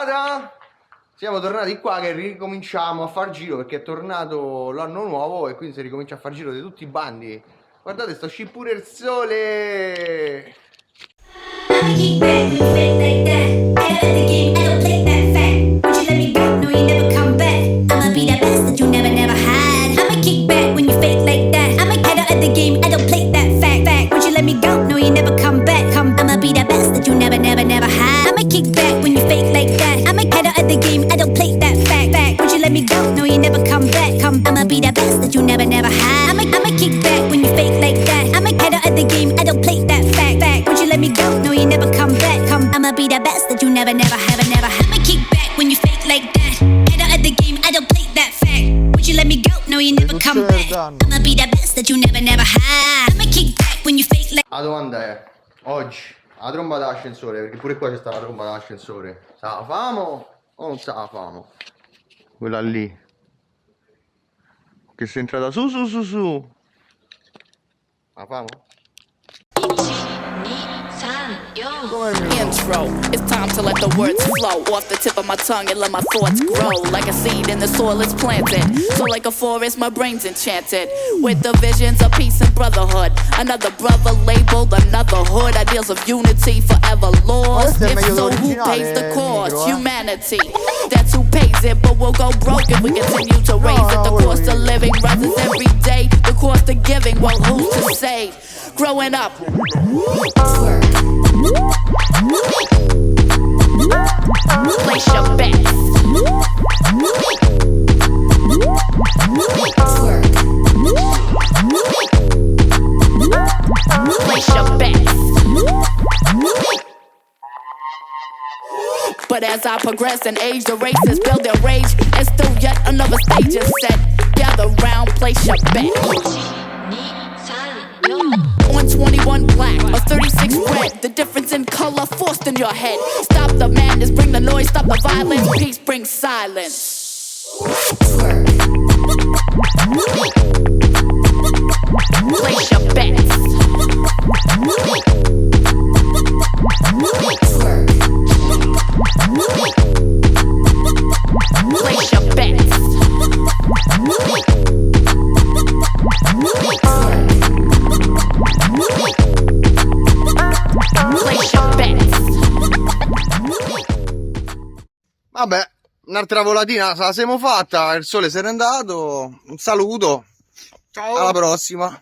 puntata. Siamo tornati qua che ricominciamo a far giro perché è tornato l'anno nuovo e quindi si ricomincia a far giro di tutti i bandi. Guardate, sta uscì pure il sole. La domanda è, oggi, la tromba d'ascensore, perché pure qua c'è sta la tromba d'ascensore, se la famo o non se la famo? Quella lì, che si è entrata su. La famo? Intro, it's time to let the words flow off the tip of my tongue and let my thoughts grow. Like a seed in the soil it's planted, so like a forest my brain's enchanted with the visions of peace and brotherhood. Another brother labeled another hood, ideals of unity forever lost. If so, who pays the cost? Humanity, that's who pays it, but we'll go broke if we continue to raise it. The cost of living rises every day, the cost of giving, well who's to say? Growing up, place your bets. Place your bets. But as I progress in age, the races build their rage, and still yet another stage is set. Gather round, place your bet. On 21 black, or 36 red, the difference in color forced in your head. Stop the madness, bring the noise, stop the violence, peace brings silence. Place your bets. Place your bets. Vabbè, un'altra volatina se la siamo fatta, il sole se n'è andato, un saluto, ciao, alla prossima.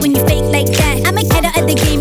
When you fake like that, I'ma get out of the game.